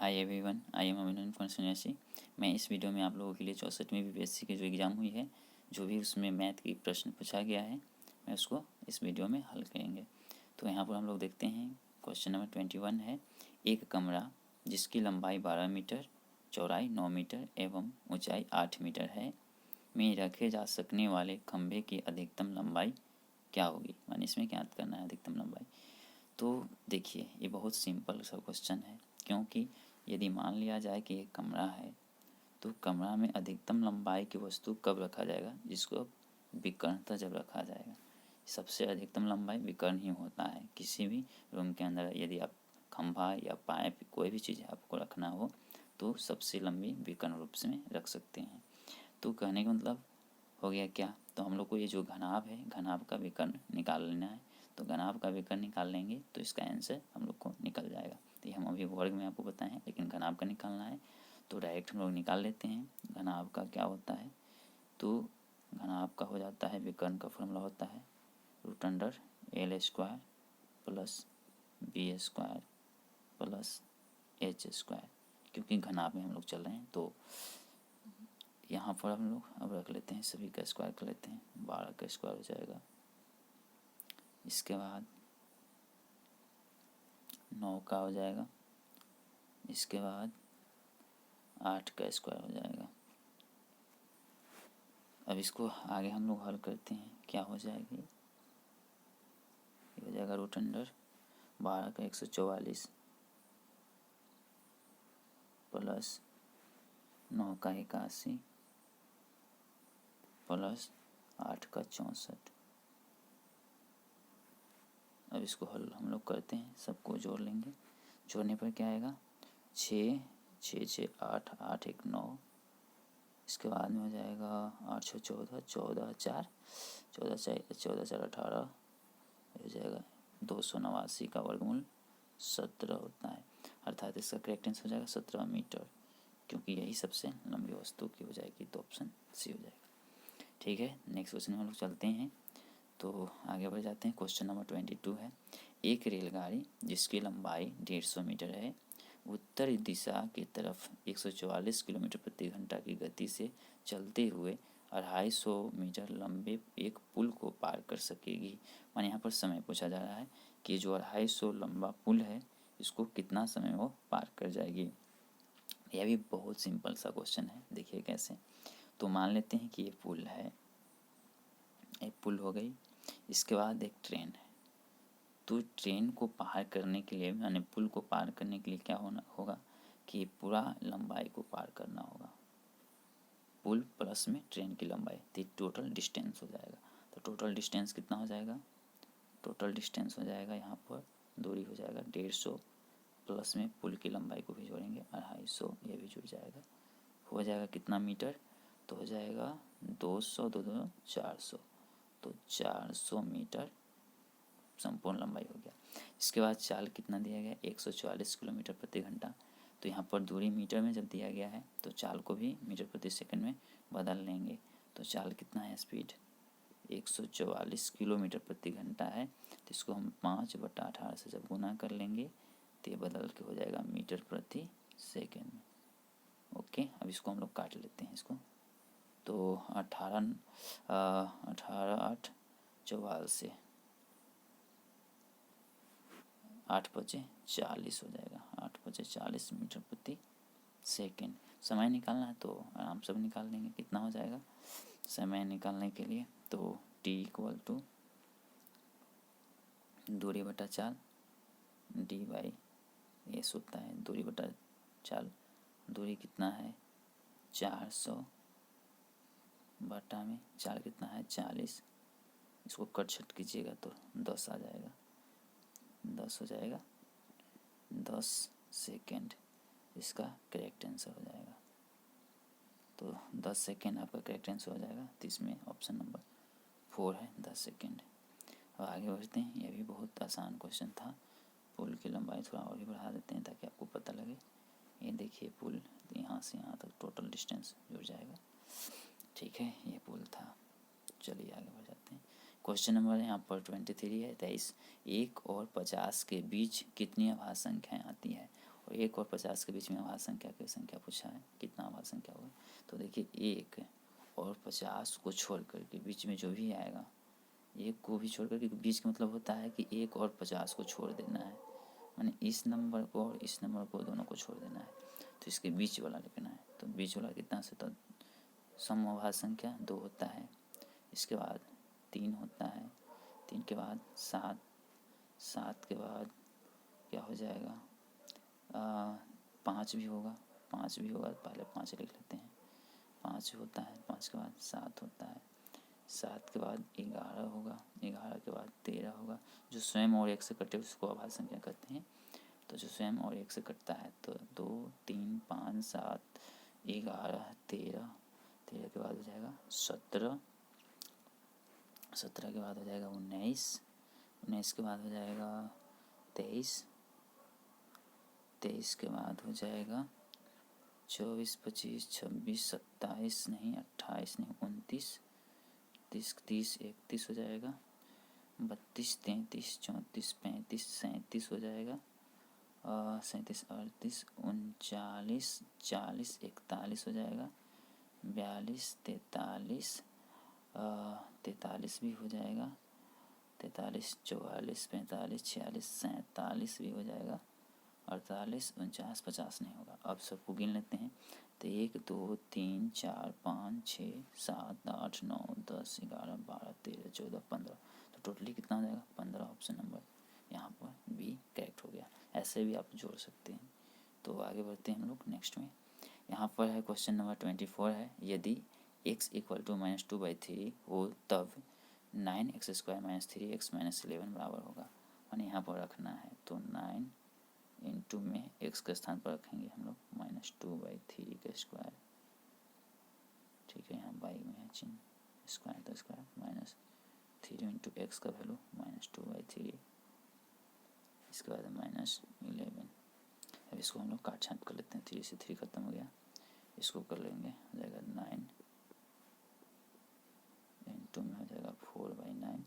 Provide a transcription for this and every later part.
Hi everyone, I am अभिनंदन from सन्यासी। मैं इस वीडियो में आप लोगों के लिए 64वीं बीपीएससी की जो एग्ज़ाम हुई है, जो भी उसमें मैथ की प्रश्न पूछा गया है, मैं उसको इस वीडियो में हल करेंगे। तो यहाँ पर हम लोग देखते हैं, क्वेश्चन नंबर 21 है। एक कमरा जिसकी लंबाई 12 मीटर, चौड़ाई 9 मीटर एवं ऊंचाई 8 मीटर है में रखे जा सकने वाले खंभे की अधिकतम लंबाई क्या होगी। माने इसमें क्या करना है, अधिकतम लंबाई। तो देखिए, ये बहुत सिंपल सा क्वेश्चन है, क्योंकि यदि मान लिया जाए कि एक कमरा है, तो कमरा में अधिकतम लंबाई की वस्तु कब रखा जाएगा, जिसको विकर्णता जब रखा जाएगा। सबसे अधिकतम लंबाई विकर्ण ही होता है किसी भी रूम के अंदर। यदि आप खंभा या पाइप कोई भी चीज़ आपको रखना हो तो सबसे लंबी विकर्ण रूप से रख सकते हैं। तो कहने का मतलब हो गया क्या, तो हम लोग को ये जो घनाभ है, घनाभ का विकर्ण निकाल लेना है। तो घनाभ का विकर्ण निकाल लेंगे तो इसका आंसर हम लोग को निकल जाएगा। तो ये हम अभी वर्ग में आपको बताएं, लेकिन घनाभ का निकालना है तो डायरेक्ट हम लोग निकाल लेते हैं। घनाभ का क्या होता है, तो घनाभ का हो जाता है, विकर्ण का फॉर्मूला होता है √L² plus B² plus H²। क्योंकि घनाभ में हम लोग चल रहे हैं तो यहाँ पर हम लोग अब रख लेते हैं, सभी का स्क्वायर कर लेते हैं। 12 का स्क्वायर हो जाएगा, इसके बाद 9 का हो जाएगा, इसके बाद 8 का स्क्वायर हो जाएगा। अब इसको आगे हम लोग हल करते हैं, क्या हो जाएगी, ये हो जाएगा √12 का 144 प्लस 9 का 81 प्लस 8 का 64। अब इसको हल हम लोग करते हैं, सबको जोड़ लेंगे। जोड़ने पर क्या आएगा, 6 6 6 8 8 1 9। इसके बाद में हो जाएगा 8 6 14 14 4 14 4 18 हो जाएगा 289 का वर्गमूल 17 होता है। अर्थात इसका करेक्ट आंसर हो जाएगा 17 मीटर, क्योंकि यही सबसे लंबी वस्तु की हो जाएगी। तो ऑप्शन सी हो जाएगा। ठीक है, नेक्स्ट क्वेश्चन में हम लोग चलते हैं, तो आगे बढ़ जाते हैं। क्वेश्चन नंबर 22 है। एक रेलगाड़ी जिसकी लंबाई 150 मीटर है, उत्तर दिशा की तरफ 144 किलोमीटर प्रति घंटा की गति से चलते हुए 250 मीटर लंबे एक पुल को पार कर सकेगी। माने यहाँ पर समय पूछा जा रहा है कि जो 250 लंबा पुल है, इसको कितना समय वो पार कर जाएगी। यह भी बहुत सिंपल सा क्वेश्चन है, देखिए कैसे। तो मान लेते हैं कि ये पुल है, एक पुल हो गई, इसके बाद एक ट्रेन है। तो ट्रेन को पार करने के लिए, यानी पुल को पार करने के लिए क्या होना होगा कि पूरा लंबाई को पार करना होगा, पुल प्लस में ट्रेन की लंबाई, तो टोटल डिस्टेंस हो जाएगा। तो टोटल डिस्टेंस कितना हो जाएगा, टोटल डिस्टेंस हो जाएगा, यहाँ पर दूरी हो जाएगा 150 प्लस में पुल की लंबाई को भी जोड़ेंगे 250, ये भी जुड़ जाएगा। हो जाएगा कितना मीटर, तो हो जाएगा 200 2 2 400, तो 400 मीटर संपूर्ण लंबाई हो गया। इसके बाद चाल कितना दिया गया, 144 किलोमीटर प्रति घंटा। तो यहाँ पर दूरी मीटर में जब दिया गया है तो चाल को भी मीटर प्रति सेकंड में बदल लेंगे। तो चाल कितना है, स्पीड 144 किलोमीटर प्रति घंटा है, तो इसको हम 5/18 से जब गुना कर लेंगे तो ये बदल के हो जाएगा मीटर प्रति सेकेंड में। ओके, अब इसको हम लोग काट लेते हैं इसको। तो 18 8 44 8 बजे 40 हो जाएगा, 8 बजे 40 मीटर प्रति सेकेंड। समय निकालना है तो आराम से निकाल लेंगे, कितना हो जाएगा समय निकालने के लिए। तो T = दूरी बटा चाल, D/S होता है, दूरी बटा चाल। दूरी कितना है 400 बटा में चाल कितना है 40, इसको कट छट कीजिएगा तो 10 आ जाएगा, 10 हो जाएगा, 10 सेकेंड इसका करेक्ट आंसर हो जाएगा। तो 10 सेकेंड आपका करेक्ट आंसर हो जाएगा। तो इसमें ऑप्शन नंबर 4 है, 10 सेकेंड। अब आगे बढ़ते हैं, यह भी बहुत आसान क्वेश्चन था। पुल की लंबाई थोड़ा और भी बढ़ा देते हैं ताकि आपको पता लगे। ये देखिए पुल, यहाँ से यहाँ तक टोटल डिस्टेंस जुड़ जाएगा। ठीक है, ये पुल था। चलिए आगे बढ़ जाते हैं। क्वेश्चन नंबर यहाँ पर 23 है। 23, 1 और 50 के बीच कितनी अभाज्य संख्याएँ आती है। और और 1 और 50 के बीच में अभाज्य संख्या की संख्या पूछा है, कितना अभाज्य संख्या होगा। तो देखिए 1 और 50 को छोड़ करके बीच में जो भी आएगा, 1 को भी छोड़ करके बीच का मतलब होता है कि 1 और 50 को छोड़ देना है, माने इस नंबर को और इस नंबर को दोनों को छोड़ देना है, तो इसके बीच वाला लिखना है। तो बीच वाला कितना से, तो सम अभाज्य संख्या 2 होता है, इसके बाद 3 होता है, 3 के बाद 7, 7 के बाद क्या हो जाएगा, 5 भी होगा, 5 भी होगा, पहले 5 लिख लेते हैं, 5 होता है, 5 के बाद 7 होता है, 7 के बाद 11 होगा, 11 के बाद 13 होगा। जो स्वयं और 1 से कटे उसको अभाज्य संख्या कहते हैं। तो जो स्वयं और 1 से कटता है तो 2, 3, 5, 7, 11, 13, 13 के बाद हो जाएगा 17, 17 के बाद हो जाएगा 19, 19 के बाद हो जाएगा 23, 23 के बाद हो जाएगा 24, 25, 26, 27 नहीं, 28 नहीं, 29, 30, 30, 31 हो जाएगा, 32, 33, 34, 35, 37 हो जाएगा, 37, 38, 39, 40, 41 हो जाएगा, 42, 43, 43 भी हो जाएगा, 43, 44, 45, 46, 47 भी हो जाएगा, 48, 49, 50 नहीं होगा। अब सबको गिन लेते हैं। तो 1, 2, 3, 4, 5, 6, 7, 8, 9, 10, 11, 12, 13, 14, 15। तो टोटली कितना हो जाएगा, 15 ऑप्शन नंबर यहाँ पर बी करेक्ट हो गया। ऐसे भी आप जोड़ सकते हैं। तो आगे बढ़ते हैं हम लोग नेक्स्ट में। यहाँ पर है क्वेश्चन नंबर 24 है, यदि x = -2/3 हो तब 9x² - 3x - 11 बराबर होगा। मैंने यहाँ पर रखना है तो 9 इंटू में x के स्थान पर रखेंगे हम लोग -2/3 का स्क्वायर, ठीक है, यहाँ बाई में है चिन्ह, स्क्वायर तो स्क्वायर, -3 इंटू एक्स का वैल्यू -2/3, इसके बाद -11। अब इसको हम लोग काट छाँट कर लेते हैं, 3 से 3 खत्म हो गया, इसको कर लेंगे, हो जाएगा 9 इंटू में हो जाएगा 4/9,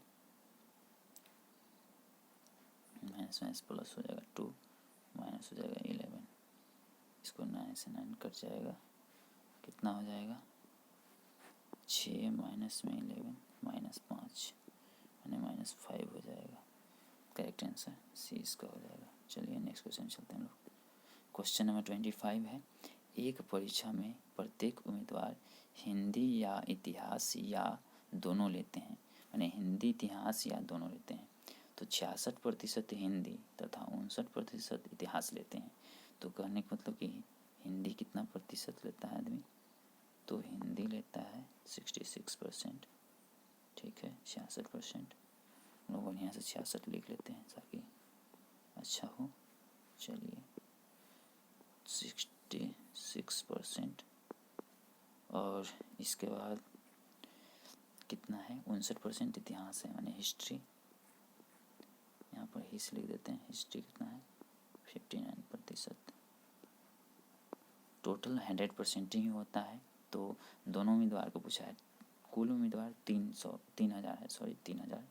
माइनस प्लस हो जाएगा 2, माइनस हो जाएगा 11, इसको 9 से 9 कट जाएगा, कितना हो जाएगा 6 माइनस में 11 -5 यानी -5 हो जाएगा। करेक्ट आंसर सी इसका हो जाएगा। चलिए नेक्स्ट क्वेश्चन चलते हैं हम लोग। क्वेश्चन नंबर 25 है, एक परीक्षा में प्रत्येक उम्मीदवार हिंदी या इतिहास या दोनों लेते हैं, यानी हिंदी इतिहास या दोनों लेते हैं। तो 66% हिंदी तथा 59% इतिहास लेते हैं। तो कहने का मतलब कि हिंदी कितना प्रतिशत लेता है आदमी, तो हिंदी लेता है 66%, ठीक है, 66%। लोग बढ़िया से 66 लिख लेते हैं ताकि अच्छा हो। चलिए 66%, और इसके बाद कितना है 59% इतिहास है, यानी हिस्ट्री, यहाँ पर हिस लिख देते हैं, हिस्ट्री कितना है 59%। टोटल 100% ही होता है। तो दोनों उम्मीदवार को पूछा है, कुल उम्मीदवार 3000 है, सॉरी 3000 है,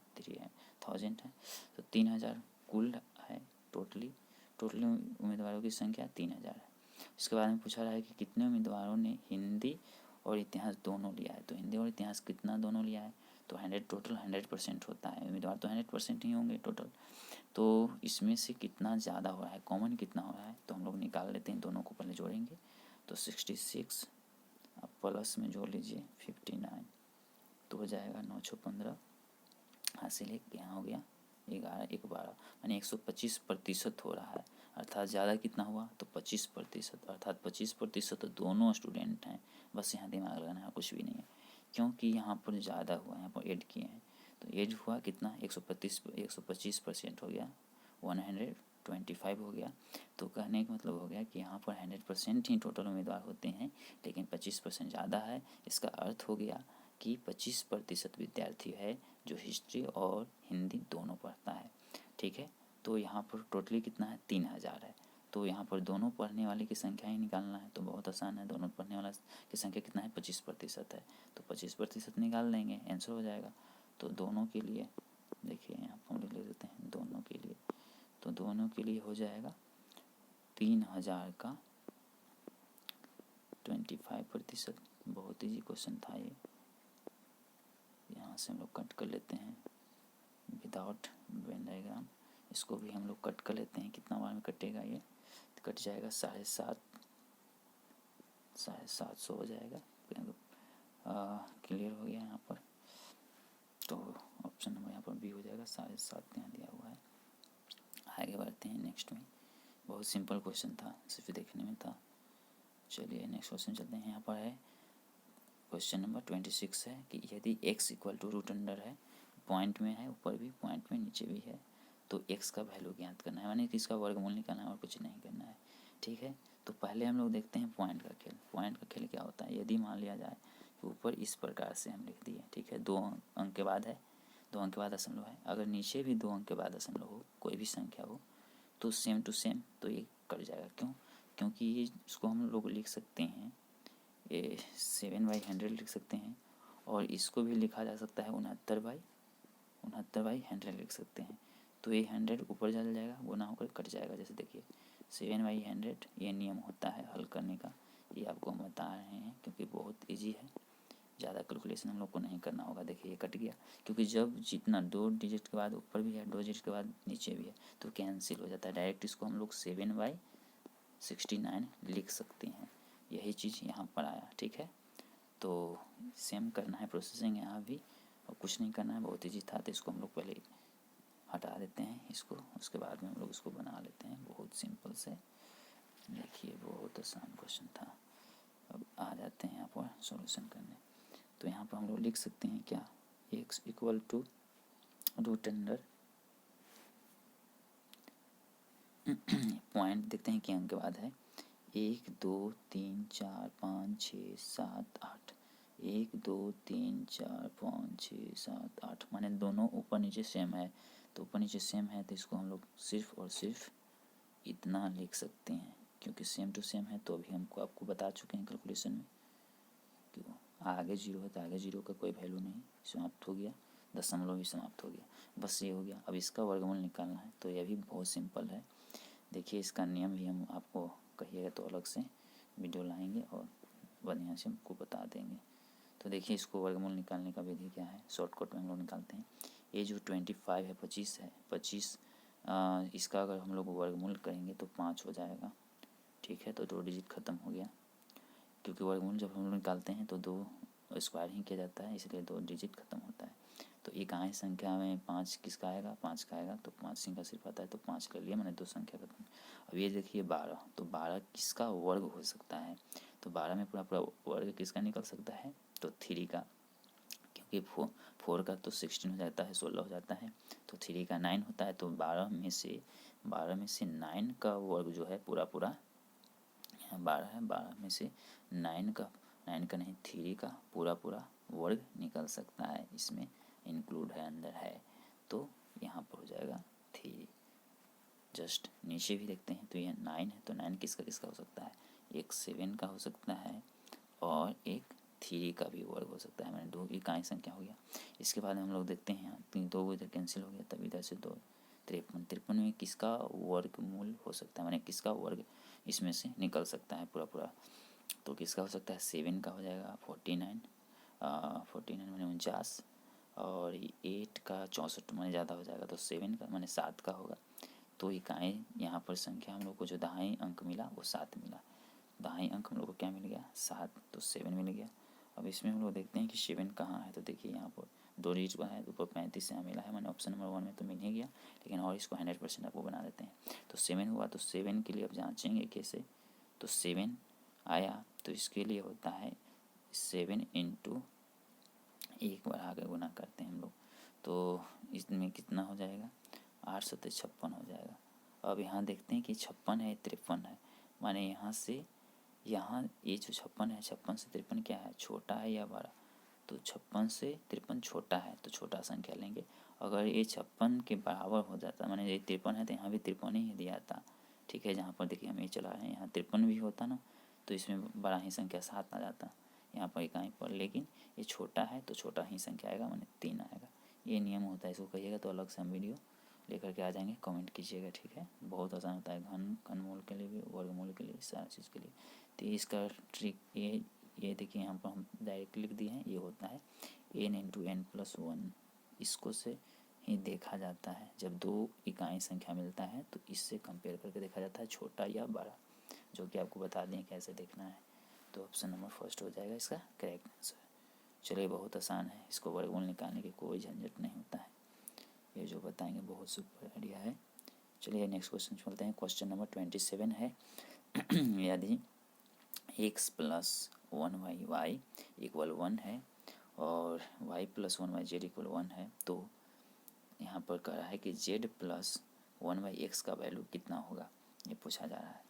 तो 3000 कुल है, टोटली उम्मीदवारों की संख्या 3000 है। इसके बाद में पूछा रहा है कि कितने उम्मीदवारों ने हिंदी और इतिहास दोनों लिया है। तो हिंदी और इतिहास कितना दोनों लिया है, तो 100% होता है, उम्मीदवार तो 100% ही होंगे टोटल। तो इसमें से कितना ज़्यादा हो रहा है, कॉमन कितना हो रहा है, तो हम लोग निकाल लेते हैं, दोनों को पहले जोड़ेंगे। तो 66 अब प्लस में जोड़ लीजिए 59, तो हो जाएगा 915, हासिल एक यहाँ हो गया 11, 1 12, यानी 125% हो रहा है। अर्थात ज़्यादा कितना हुआ, तो 25%, अर्थात 25% तो दोनों स्टूडेंट हैं। बस यहाँ दिमाग लगाना है, कुछ भी नहीं है, क्योंकि यहाँ पर ज़्यादा हुआ, यहाँ पर ऐड किए हैं, तो ऐड हुआ कितना 125% हो गया, 125 हो गया। तो कहने का मतलब हो गया कि यहाँ पर 100% ही टोटल उम्मीदवार होते हैं, लेकिन 25% ज़्यादा है। इसका अर्थ हो गया कि 25% विद्यार्थी है जो हिस्ट्री और हिंदी दोनों पढ़ता है, ठीक है। तो यहाँ पर टोटली कितना है 3000 है। तो यहाँ पर दोनों पढ़ने वाले की संख्या ही निकालना है, तो बहुत आसान है। दोनों पढ़ने वाला की संख्या कितना है 25% है, तो 25% निकाल देंगे, आंसर हो जाएगा। तो दोनों के लिए देखिए यहाँ पर हम लिख देते हैं दोनों के लिए, तो दोनों के लिए हो जाएगा 3000 का 25%। बहुत ईजी क्वेश्चन था ये। यहाँ से हम लोग कट कर लेते हैं विदाउट वेन डायग्राम। इसको भी हम लोग कट कर लेते हैं। कितना बार में कटेगा ये? तो कट जाएगा 750 हो जाएगा। क्लियर हो गया यहाँ पर। तो ऑप्शन नंबर यहाँ पर बी हो जाएगा। 7.5 यहाँ दिया हुआ है। आगे बढ़ते हैं नेक्स्ट में। बहुत सिंपल क्वेश्चन था, सिर्फ देखने में था। चलिए नेक्स्ट क्वेश्चन चलते हैं। यहाँ पर है क्वेश्चन नंबर 26 है कि यदि x equal to root under है, पॉइंट में है, ऊपर भी पॉइंट में नीचे भी है, तो x का वैल्यू ज्ञात करना है, माने कि इसका वर्गमूल निकालना है और कुछ नहीं करना है। ठीक है, तो पहले हम लोग देखते हैं पॉइंट का खेल। पॉइंट का खेल क्या होता है? यदि मान लिया जाए कि ऊपर इस प्रकार से हम लिख दिए, ठीक है, 2 अंक के बाद है, 2 अंक के बाद दशमलव है, अगर नीचे भी 2 अंक के बाद दशमलव हो, कोई भी संख्या हो, तो सेम टू सेम तो ये कट जाएगा। क्यों? क्योंकि ये इसको हम लोग लिख सकते हैं, ये 7/100 लिख सकते हैं, और इसको भी लिखा जा सकता है 69/100 लिख सकते हैं। तो ये 100 ऊपर चल जाएगा, गुना होकर कट जाएगा। जैसे देखिए 7/100 ये नियम होता है हल करने का। ये आपको हम बता रहे हैं क्योंकि बहुत इजी है, ज़्यादा कैलकुलेशन हम लोग को नहीं करना होगा। देखिए ये कट गया, क्योंकि जब जितना 2 डिजिट के बाद ऊपर भी है, 2 डिजिट के बाद नीचे भी है, तो कैंसिल हो जाता है। डायरेक्ट इसको हम लोग 7/69 लिख सकते हैं। यही चीज़ यहाँ पर आया। ठीक है, तो सेम करना है प्रोसेसिंग यहाँ भी, और कुछ नहीं करना है। बहुत ईजी था, तो इसको हम लोग पहले हटा देते हैं इसको, उसके बाद में हम लोग इसको बना लेते हैं। बहुत सिंपल से, देखिए बहुत आसान क्वेश्चन था। अब आ जाते हैं यहाँ पर सॉल्यूशन करने। तो यहाँ पर हम लोग लिख सकते हैं क्या? x equal to root under point देखते हैं कि अंक के बाद है 1 2 3 4 5 6 7 8। 1 2 3 4 5 6 7 8, माने दोनों ऊपर नीचे सेम है। तो ऊपर नीचे सेम है, तो इसको हम लोग सिर्फ और सिर्फ इतना लिख सकते हैं, क्योंकि सेम टू सेम है। तो अभी हमको आपको बता चुके हैं कैलकुलेशन में, क्यों आगे 0 है तो आगे 0 का कोई वैल्यू नहीं, समाप्त हो गया। दशमलव भी समाप्त हो गया, बस ये हो गया। अब इसका वर्गमूल निकालना है, तो यह भी बहुत सिंपल है। देखिए इसका नियम भी हम आपको कहिएगा तो अलग से वीडियो लाएंगे और बढ़िया से हमको बता देंगे। तो देखिए इसको वर्गमूल निकालने का विधि क्या है, शॉर्टकट में हम लोग निकालते हैं। ये जो 25 है, 25 है, 25 इसका अगर हम लोग वर्गमूल करेंगे तो 5 हो जाएगा। ठीक है, तो 2 डिजिट ख़त्म हो गया, क्योंकि वर्गमूल जब हम लोग निकालते हैं तो 2 स्क्वायर ही किया जाता है, इसलिए 2 डिजिट ख़त्म होता है। तो इकाई संख्या में 5 किसका आएगा? 5 का आएगा। तो 5 संख्या सिर्फ आता है, तो 5 ले लिया, मैंने 2 संख्या खत्म। अब ये देखिए 12, तो 12 किसका वर्ग हो सकता है? तो 12 में पूरा वर्ग किसका निकल सकता है? तो 3 का, क्योंकि 4 का तो 16 हो जाता है, 16 हो जाता है। तो 3 का 9 होता है। तो 12 में से 9 का वर्ग जो है पूरा 12 है, 12 में से 9 का नहीं 3 का पूरा वर्ग निकल सकता है, इसमें इंक्लूड है, अंदर है। तो यहाँ पर हो जाएगा 3। जस्ट नीचे भी देखते हैं तो ये 9 है, तो 9 किसका हो सकता है? एक 7 का हो सकता है और एक 3 का भी वर्ग हो सकता है, मैंने 2 इकाई संख्या हो गया। इसके बाद हम लोग देखते हैं 2 इधर कैंसिल हो गया, तब इधर से 2 53 में किसका वर्गमूल हो सकता है, मैंने किसका वर्ग इसमें से निकल सकता है पूरा। तो किसका हो सकता है? 7 का हो जाएगा 49, 49 मैंने 49, और 8 का 64 मैंने ज़्यादा हो जाएगा, तो 7 का मैंने 7 का होगा। तो इकाई यहाँ पर संख्या हम लोग को जो दाहिनी अंक मिला वो 7 मिला। दाहिनी अंक हम लोग को क्या मिल गया? 7, तो 7 मिल गया। अब इसमें हम लोग देखते हैं कि 7 कहाँ है। तो देखिए यहाँ पर 2 डिजिट का है, ऊपर 35 यहाँ मिला है, मैंने ऑप्शन नंबर 1 में तो मिल ही गया, लेकिन और इसको 100% आपको बना देते हैं। तो 7 हुआ, तो 7 के लिए अब जाँचेंगे कैसे। तो 7 आया, तो इसके लिए होता है 7 इंटू 1 बढ़ा के गुना करते हैं हम लोग, तो इसमें कितना हो जाएगा? 8 सत्ते 56 हो जाएगा। अब यहाँ देखते हैं कि 56 है, 53 है, माने यहाँ से यहाँ ये जो 56 है, 56 से 53 क्या है? छोटा है या बड़ा? तो 56 से 53 छोटा है, तो छोटा संख्या लेंगे। अगर ये 56 के बराबर हो जाता, माने ये 53 है, तो यहाँ भी 53 ही दिया था। ठीक है, जहाँ पर देखिए हम ये चला रहे हैं, यहाँ 53 भी होता ना, तो इसमें बड़ा ही संख्या 7 आ जाता यहाँ पर इकाई पर, लेकिन ये छोटा है तो छोटा ही संख्या आएगा, माने 3 आएगा। ये नियम होता है, इसको कहिएगा तो अलग से हम वीडियो लेकर के आ जाएंगे, कमेंट कीजिएगा, ठीक है। बहुत आसान होता है, घनमूल के लिए भी, वर्गमूल के लिए, सारा चीज़ के लिए। तो इसका ट्रिक ये देखिए, यहाँ पर हम डायरेक्ट लिख दिए हैं। ये होता है n into n plus one. इसको से ही देखा जाता है, जब दो इकाई संख्या मिलता है तो इससे कंपेयर करके देखा जाता है छोटा या बड़ा, जो कि आपको बता दें कैसे देखना है। तो ऑप्शन नंबर फर्स्ट हो जाएगा इसका करेक्ट आंसर। चलिए, बहुत आसान है, इसको वर्गमूल निकालने की कोई झंझट नहीं होता है, ये जो बताएंगे बहुत सुपर आइडिया है। चलिए नेक्स्ट क्वेश्चन चलते हैं। क्वेश्चन नंबर 27 है यदि x प्लस 1y इक्वल 1 है और y प्लस 1y इक्वल 1 है, तो यहाँ पर कह रहा है कि z प्लस 1/x का वैल्यू कितना होगा, ये पूछा जा रहा है।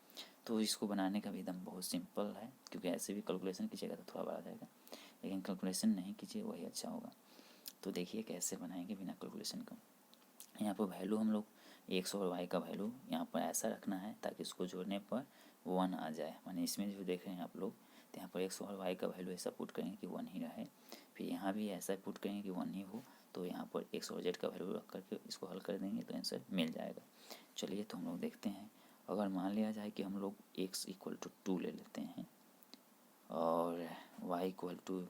तो इसको बनाने का भी एकदम बहुत सिंपल है, क्योंकि ऐसे भी कैलकुलेशन कीजिएगा तो थोड़ा बड़ा जाएगा, लेकिन कैलकुलेशन नहीं कीजिए वही अच्छा होगा। तो देखिए कैसे बनाएंगे बिना कैलकुलेशन का। यहाँ पर वैल्यू हम लोग x और y का वैल्यू यहाँ पर ऐसा रखना है ताकि इसको जोड़ने पर 1 आ जाए। माने इसमें जो देख रहे हैं आप लोग, तो यहाँ पर x और y का वैल्यू ऐसा पुट करेंगे कि 1 ही रहे, फिर यहाँ भी ऐसा पुट करेंगे कि 1 ही हो, तो यहाँ पर x और z का वैल्यू रख करके इसको हल कर देंगे तो आंसर मिल जाएगा। चलिए तो हम लोग देखते हैं। अगर मान लिया जाए कि हम लोग x इक्वल टू 2 ले लेते हैं और y इक्वल टू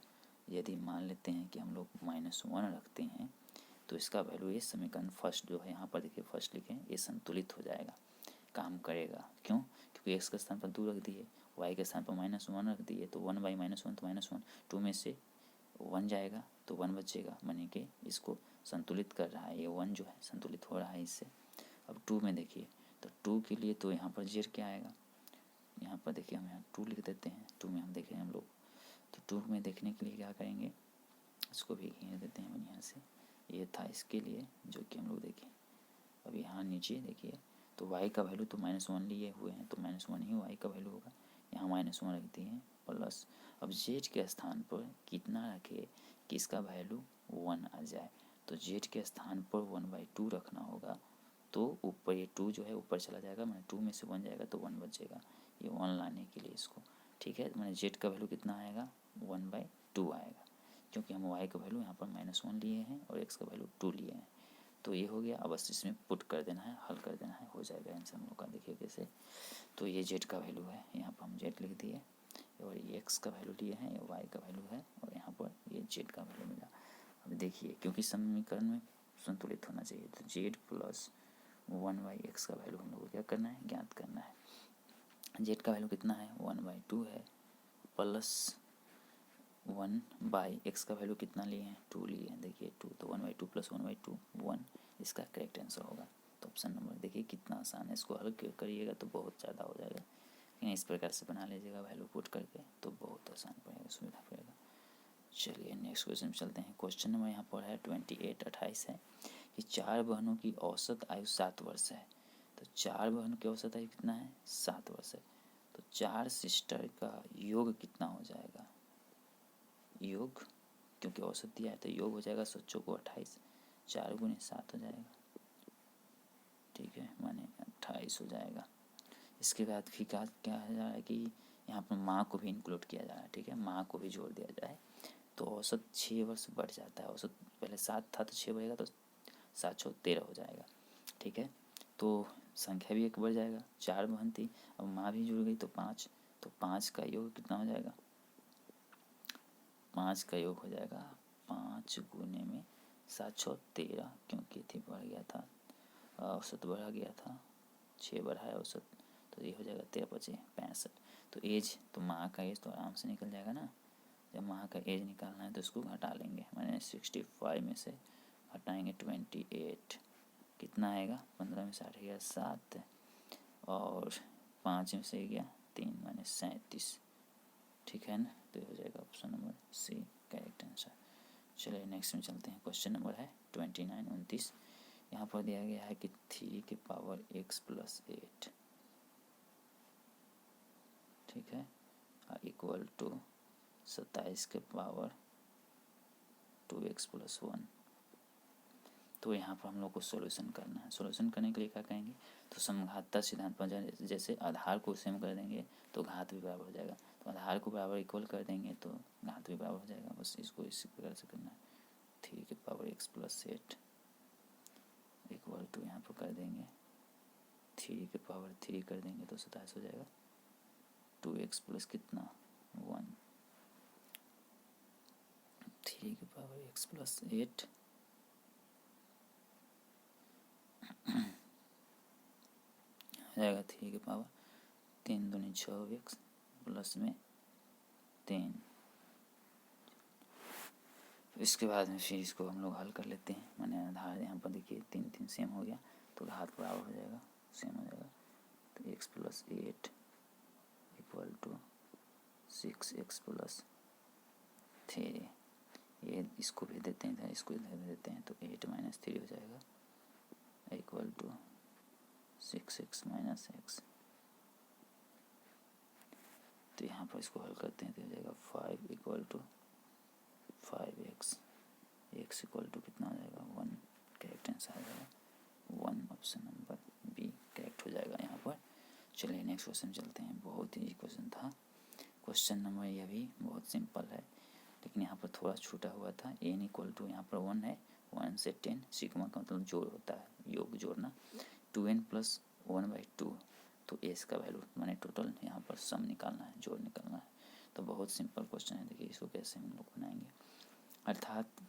यदि मान लेते हैं कि हम लोग -1 रखते हैं, तो इसका वैल्यू ये समीकरण फर्स्ट जो है यहाँ पर देखिए फर्स्ट लिखें, ये संतुलित हो जाएगा, काम करेगा। क्यों? क्योंकि x के स्थान पर 2 रख दिए, y के स्थान पर -1 रख दिए, तो 1/-1 तो -1, 2 में से 1 जाएगा तो 1 बचेगा, माने कि इसको संतुलित कर रहा है, ये 1 जो है संतुलित हो रहा है इससे। अब 2 में देखिए, तो 2 के लिए तो यहाँ पर z क्या आएगा, यहाँ पर देखिए हम यहाँ 2 लिख देते हैं। 2 में हम देखें हम लोग, तो 2 में देखने के लिए क्या करेंगे, इसको भी घेर देते हैं बढ़िया से। ये था इसके लिए जो कि हम लोग देखें। अब यहाँ नीचे देखिए, तो y का वैल्यू तो -1 लिए हुए हैं, तो -1 ही y का वैल्यू होगा, यहाँ -1 रख दिए हैं प्लस। अब z के स्थान पर कितना रखे कि इसका वैल्यू 1 आ जाए, तो z के स्थान पर 1/2 रखना होगा, तो ऊपर ये 2 जो है ऊपर चला जाएगा, मैंने 2 में से 1 जाएगा तो 1 बचेगा, ये 1 लाने के लिए इसको, ठीक है। मैंने z का वैल्यू कितना आएगा, 1/2 आएगा, क्योंकि हम y का वैल्यू यहाँ पर -1 लिए हैं और x का वैल्यू 2 लिए हैं। तो ये हो गया। अब बस इसमें पुट कर देना है, हल कर देना है, हो जाएगा आंसर हम लोग का। देखिए कैसे, तो ये z का वैल्यू है, यहाँ पर हम z लिख दिए, और ये x का वैल्यू लिए हैं, ये y का वैल्यू है, और यहाँ पर ये z का वैल्यू मिला। अब देखिए, क्योंकि समीकरण में संतुलित होना चाहिए, तो z प्लस 1/x का वैल्यू हम लोग को क्या करना है, ज्ञात करना है। z का वैल्यू कितना है, 1/2 है, प्लस 1/x का वैल्यू कितना लिए हैं, 2 लिए हैं। देखिए 2, तो 1/2 प्लस 1/2 1, इसका करेक्ट आंसर होगा। तो ऑप्शन नंबर देखिए कितना आसान है, इसको हल करिएगा तो बहुत ज़्यादा हो जाएगा, लेकिन इस प्रकार से बना लीजिएगा वैल्यू पुट करके तो बहुत आसान पड़ेगा, सुविधा पड़ेगा। चलिए नेक्स्ट क्वेश्चन में चलते हैं। क्वेश्चन नंबर यहाँ पर है 28 है कि 4 बहनों की औसत आयु 7 वर्ष है। तो 4 बहनों की औसत आयु कितना है, 7 वर्ष है। तो 4 सिस्टर का योग कितना हो जाएगा, योग, क्योंकि औसत दिया है तो योग हो जाएगा 7 को 28, 4 गुने 7 हो जाएगा, ठीक है, माने 28 हो जाएगा। इसके बाद फिर क्या क्या जा रहा है कि यहाँ पर माँ को भी इंक्लूड किया जा रहा है, ठीक है, माँ को भी जोड़ दिया जाए, तो औसत 6 वर्ष बढ़ जाता है। औसत पहले 7 था तो 6 बढ़ेगा, तो 7 6 13 हो जाएगा, ठीक है। तो संख्या भी एक बढ़ जाएगा, 4 बहन थी, अब माँ भी जुड़ गई तो 5, तो 5 का योग कितना हो जाएगा, 5 का योग हो जाएगा 5 गुने में 7 6 13, क्योंकि थी बढ़ गया था, औसत बढ़ा गया था, 6 बढ़ाया औसत, तो ये हो जाएगा 13 5 65। तो एज, तो माँ का एज तो आराम से निकल जाएगा ना। जब माँ का एज निकालना है तो इसको घटा लेंगे, मैंने 65 में से हटाएंगे 28, कितना आएगा, 15 में से 8 गया 7, और 5 में से गया 3 माने 37, ठीक है ना। तो ये हो जाएगा option number C correct answer. चलिए नेक्स्ट में चलते हैं। क्वेश्चन नंबर है 29 यहाँ पर दिया गया है कि 3 की पावर x प्लस 8, ठीक है, इक्वल टू 27 के पावर 2x प्लस 1। तो यहाँ पर हम लोग को सॉल्यूशन करना है। सॉल्यूशन करने के लिए क्या करेंगे, तो समघातता सिद्धांत पर जैसे आधार को सेम कर देंगे तो घात भी बराबर हो जाएगा, तो आधार को बराबर इक्वल कर देंगे तो घात भी बराबर हो जाएगा। बस इसको इसी प्रकार से करना है, 3 की power x plus 8 equal to यहाँ पर कर देंगे 3 के पावर 3 कर देंगे तो 27 हो जाएगा। 2x प्लस कितना 1, 3 के पावर x प्लस 8 हो जाएगा 3 के पावर 3 दूनी 6x प्लस में 3। इसके बाद में फिर इसको हम लोग हल कर लेते हैं। मैंने आधार यहाँ पर देखिए 3 3 सेम हो गया तो घात बराबर हो जाएगा, सेम हो जाएगा। तो x plus 8 equal to 6x plus 3। ये इसको भी देते हैं, इसको इधर भी देते हैं तो 8 माइनस 3 हो जाएगा equal to 6x minus x। तो यहाँ पर इसको हल करते हैं तो हो जाएगा 5 equal to 5x, x equal to कितना हो जाएगा 1, करेक्ट आंसर आ जाएगा 1, ऑप्शन नंबर बी करेक्ट हो जाएगा यहाँ पर। चलिए नेक्स्ट क्वेश्चन चलते हैं। बहुत ही क्वेश्चन था। क्वेश्चन नंबर यह भी बहुत सिंपल है लेकिन यहाँ पर थोड़ा छूटा हुआ था। n इक्वल टू यहाँ पर 1 है, 1 से 10 सिग्मा का मतलब जोड़ होता है, योग जोड़ना। 2n प्लस 1/2 तो एस का वैल्यू माने टोटल यहाँ पर सम निकालना है, जोड़ निकालना है। तो बहुत सिंपल क्वेश्चन है। देखिए इसको कैसे हम लोग बनाएंगे। अर्थात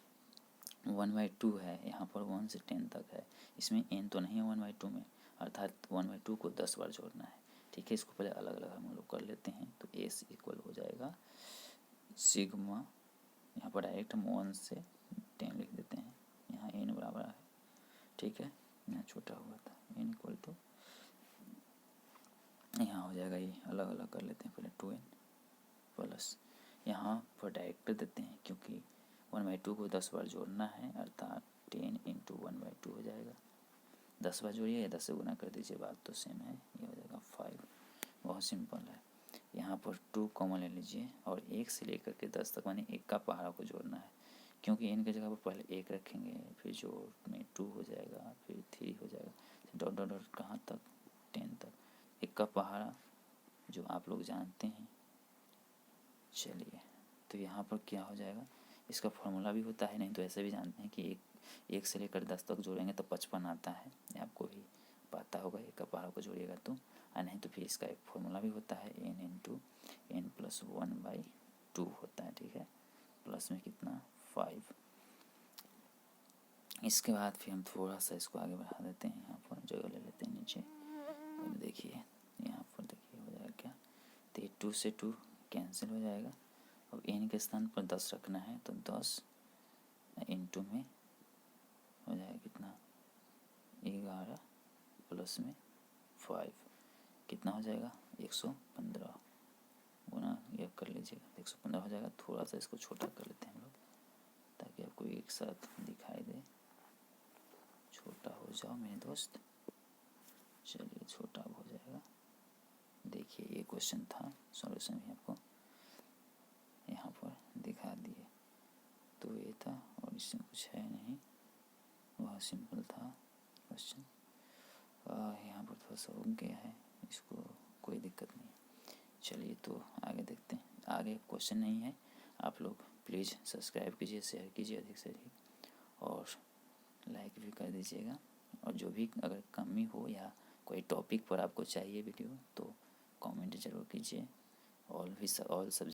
1/2 है, यहाँ पर 1 से 10 तक है, इसमें n तो नहीं है 1/2 में, अर्थात 1/2 को 10 बार जोड़ना है। ठीक है, इसको पहले अलग अलग हम लोग कर लेते हैं। तो एस इक्वल हो जाएगा सिग्मा, यहाँ पर डायरेक्ट हम 1 से 10 लिख देते हैं, यहाँ n बराबर है। ठीक है, यहाँ छोटा हुआ था, n इक्वल टू यहाँ हो जाएगा, ये अलग अलग कर लेते हैं पहले 2n प्लस यहाँ पर डायरेक्ट देते हैं क्योंकि 1/2 को 10 बार जोड़ना है, अर्थात 10 इंटू 1/2 हो जाएगा। 10 बार जोड़िए या 10 से गुना कर दीजिए, बात तो सेम है। ये हो जाएगा 5। बहुत सिंपल है। यहाँ पर 2 कॉमन ले लीजिए और 1 से लेकर के 10 तक माने 1 का पहाड़ा को जोड़ना है, क्योंकि n की जगह पर पहले 1 रखेंगे, फिर जोड़ में 2 हो जाएगा, फिर 3 हो जाएगा, डॉट डॉट डॉट कहाँ तक 10 तक, 1 का पहाड़ा जो आप लोग जानते हैं। चलिए तो यहाँ पर क्या हो जाएगा, इसका फॉर्मूला भी होता है, नहीं तो ऐसे भी जानते हैं कि 1 से लेकर 10 तक जोड़ेंगे तो 55 आता है, आपको भी पता होगा। 1 का पहाड़ा को जोड़िएगा तो, और नहीं तो फिर इसका एक फॉर्मूला भी होता है, n इंटू n प्लस 1/2 होता है। ठीक है, प्लस में कितना 5। इसके बाद फिर हम थोड़ा सा इसको आगे बढ़ा देते हैं, यहाँ पर जगह ले लेते हैं नीचे। अब देखिए यहाँ पर देखिए हो जाएगा क्या, तो 2 से 2 कैंसिल हो जाएगा। अब n के स्थान पर 10 रखना है तो 10 इंटू में हो जाएगा कितना 11 प्लस में 5 कितना हो जाएगा 115 गुना ये कर लीजिएगा 115 हो जाएगा। थोड़ा सा इसको छोटा कर लेते हैं हम लोग ताकि आपको एक साथ दिखाई दे। छोटा हो जाओ मेरे दोस्त। चलिए छोटा हो जाएगा। देखिए ये क्वेश्चन था, सॉल्यूशन भी आपको यहाँ पर दिखा दिए। तो ये था और इसमें कुछ है नहीं, बहुत सिंपल था क्वेश्चन। यहाँ पर थोड़ा सा उग गया है, इसको कोई दिक्कत नहीं। चलिए तो आगे देखते हैं। आगे क्वेश्चन नहीं है, आप लोग प्लीज़ सब्सक्राइब कीजिए, शेयर कीजिए अधिक से अधिक और लाइक भी कर दीजिएगा। और जो भी अगर कमी हो या कोई टॉपिक पर आपको चाहिए वीडियो तो कमेंट ज़रूर कीजिए। All subject